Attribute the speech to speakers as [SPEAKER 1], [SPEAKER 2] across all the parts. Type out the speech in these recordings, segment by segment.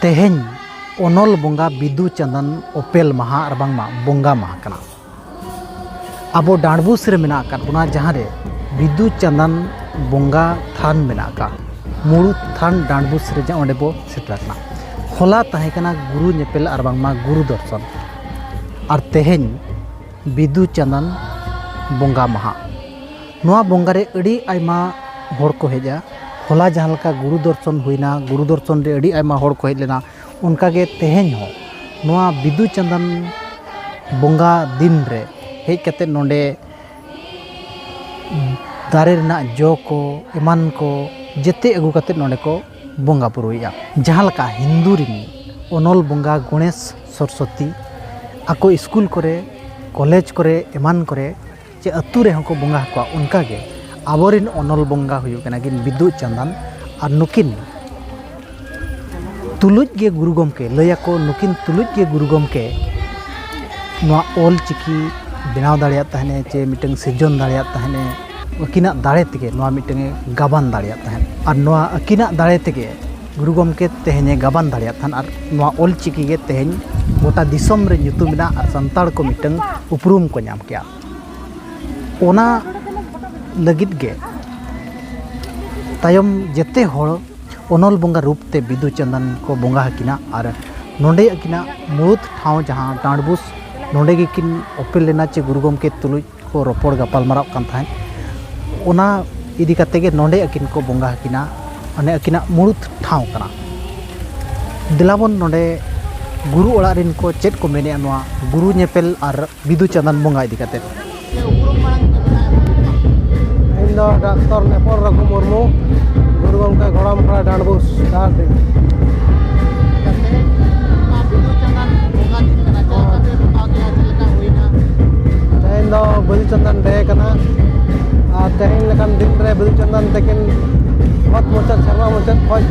[SPEAKER 1] तेहें ओनल बोंगा बिदु चंदन ओपेल महा और बांगमा बोंगा महा कना। अब डांडबुस रे मेना का बुना जहाँ रे बिदु चंदन बोंगा थान मेना का मुड़ू थान डांडबुस रे जा ओंडे बो सेटरना। होला तहे कना गुरु नेपेल और बांगमा गुरु दर्शन और तेहें बिदु चंदन बोंगा महा नोआ बोंगा रे अड़ी आयमा होड़ को हेजा। होला जहाँ लका गुरु दर्शन हुईना गुरु दर्शन रे अड़ी आयमा होड़ को हेज लेना उनका के तेहें हो नोआ बिदु चंदन बोंगा दिन रे हेज कते नोंडे दारे रना जो को एमान को जेते अगू कते नोंडे को बोंगा बुरुया। जहाँ लका हिंदू रिन ओनल बोंगा गणेश सरस्वती आको स्कूल करे कॉलेज करे एमान करे चे अतु रे हको बोंगा को उनका के आबोरिन ओनल बोंगा हुयु कना किन बिदु चंदन और नुकिन तुलुज गे गुरु गमके लया को नुकिन तुलुज गे गुरु गमके नोआ ओल चिकी बनाव दाड़िया तहने चे मिटंग सिजन दाड़िया तहने अकिना दाड़े तेगे नोआ मिटंग गाबान दाड़िया तहन और नोआ अकिना दाड़े तेगे गुरु गमके तेहेने गाबान दाड़िया तहन और नोआ ओल चिकी गे तेहेन गोटा दिसम रे nyutumina और संताड़ को मिटंग उपरूम को नाम किया ओना लगित गे तायम जेते होड़ ओनल बोंगा रूप ते बिदु चंदन को बोंगा हकिना और नोंडे अकिना मुरुत ठाव जहाँ डांडबुस नोंडे गे किन ओपेल लेना चे गुरु गमके तुलुज को रोपड़ गपाल माराव कान थाहेन ओना इदी कते गे नोंडे अकिन को बोंगा हकिना अने अकिना मुरुत ठाव कना। दिलाबन नोंडे गुरु ओड़ा रिन को चेत को मेने नोआ गुरु नेपेल और बिदु चंदन बोंगा इदी कते
[SPEAKER 2] डॉक्टर नेपोर रघु मुर्मू गुरु गमके घोड़ाम खड़ा डांडबुस डाक दे तेहें दो बिदु चंदन डे कना और तेहें लेकान दिन रे बिदु चंदन तकिन हत मुचाद शर्मा मुचाद खोज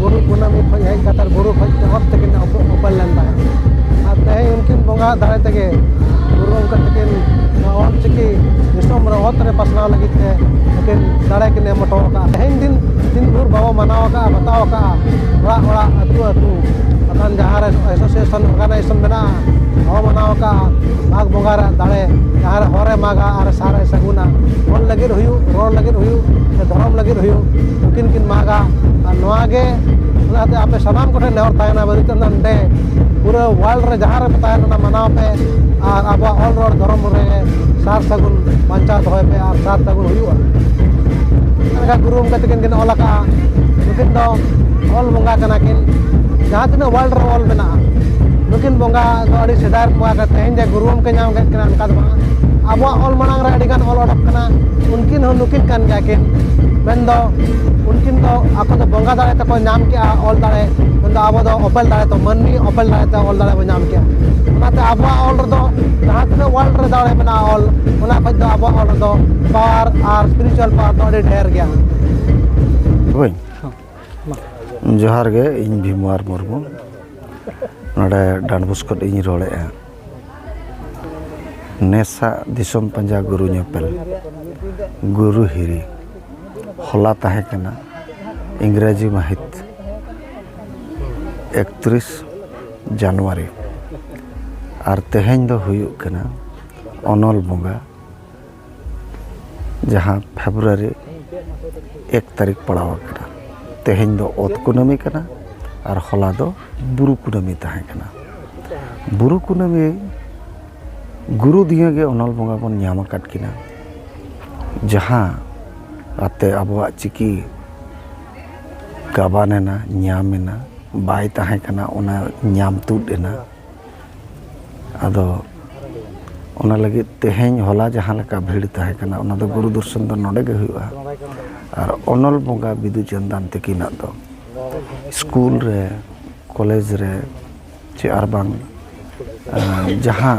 [SPEAKER 2] गुरु कुनामी खोज हेज कतर गुरु खोज हत तकिन ओपल लेन ताहे और तेहें उनकिन बोंगा दाड़े तेगे गुरु गमके तकिन ऑल चिकी दिसम रे हत रे पसनाव लगित ते तकिन दाड़े किने मटो का तेहें दिन भर बाबा मनाव का बताव का ओड़ा अतु अतु अकान जहाँ रे एसोसिएशन ऑर्गेनाइजेशन बना बाबा मनाव का माघ बोंगा रे दाड़े जहाँ रे हरे मागा और सारे सगुना रोड लगिर हुयु रोड लगिर हुयु धर्म लगिर हुयु उनकिन किन मागा और नोआ गे उनाते आपे सनाम कोठे नेवर तायना बिदु चंदन डे पूरा वर्ल्ड रे जहाँ रे बतायना ना मनाव पे और अब ऑल रोड धर्म रे सार सगुन पंचायत होय पे और सार सगुन हुयुआ अनका गुरु गमके तकिन किन ओला का नुकिन दो ऑल बोंगा कना किन जहाँ तीना वर्ल्ड रे ऑल मेना नुकिन बोंगा दो अड़ी सेदाय बोंगा का तेहें जे गुरु गमके नाम के कना अनका दो अब ऑल मनांग रे अड़ीगान ऑल ओडक कना उनकिन हो नुकिन कान गया किन मेन दो उनकिन तो आको तो बोंगा दाड़े तको नाम किया ऑल दाड़े मेन दो आबो दो ओपेल दाड़े तो मननी ओपेल दाड़े तो ऑल दाड़े बो नाम किया ओनाते अब ऑल रे दो जहाँ तीना वर्ल्ड रे दाड़े मेना ऑल ओना खज दो अब ऑल दो पावर और स्पिरिचुअल पावर तो अड़ी ढेर गया
[SPEAKER 3] ओय जोहार गे इन भीमवार मुर्मू नोडे डांडबुस को इन रोड़े नेसा दिसम पंजा गुरु नेपेल गुरु हिरी होला ताहे कना इंग्रेजी माहित 31 जनवरी और तेहें दो हुयु कना ओनल बोंगा जहाँ फेब्रुआरी 1 तारीख पड़ाव कना तेहें दो ओत कुनामी कना और होला दो बुरु कुनामी ताहे कना बुरु कुनामी गुरु दिए गे ओनल बोंगा बन नाम काट किना जहाँ आते आबवा चिकी गाबानेना नामेना बाय ताहे कना ओना नाम तुडेना आदो ओना लगे तेहें होला जहाँ लका भीड़ ताहे कना ओना दो गुरु दर्शन दो नोडे गे हुआ और ओनल बोंगा बिदु चंदन तकिना दो स्कूल रे कॉलेज रे चे आरबांग जहाँ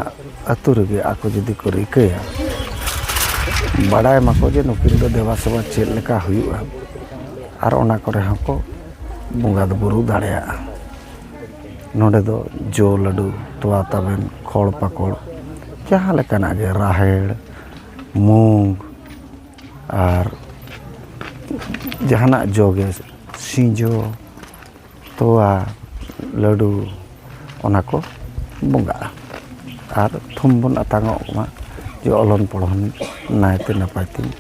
[SPEAKER 3] अतु रे आको जदि को रिकया बाडाय माको जे नुकिन दो देवा सेवा चेद लेका हुयुआ और ओना करे हको बोंगा दो बुरु दाड़ेया नोडे दो जो लड्डू तोआ ताबेन खोड़ पकोड़ जहाँ लेकाना गे राहेड़ मूंग और जहाना जोगे सिंजो तोआ ᱞᱟᱹᱰᱩ ᱚᱱᱟ ᱠᱚ ᱵᱚᱸᱜᱟᱜᱼᱟ ᱟᱨ ᱛᱷᱩᱢ ᱵᱚᱱ ᱟᱛᱟᱝᱚᱜ ᱢᱟ ᱡᱮ ᱚᱞᱚᱱ ᱯᱚᱲᱦᱚᱱ ᱱᱟᱭᱛᱮ ᱱᱟᱯᱟᱭ ᱛᱤᱧ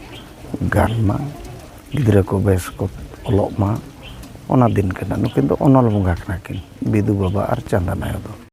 [SPEAKER 3] ᱜᱟᱱ ᱢᱟ, ᱜᱤᱫᱽᱨᱟᱹ ᱠᱚ ᱵᱮᱥ ᱠᱚ ᱚᱞᱚᱜ ᱢᱟ, ᱚᱱᱟ ᱫᱤᱱ ᱠᱟᱱᱟ᱾ ᱱᱩᱠᱤᱱ ᱫᱚ ᱚᱱᱚᱞ ᱵᱚᱸᱜᱟ ᱠᱟᱱᱟ ᱠᱤᱱ, ᱵᱤᱫᱩ ᱵᱟᱵᱟ ᱟᱨ ᱪᱟᱸᱫᱟᱱ ᱟᱭᱳ ᱫᱚ᱾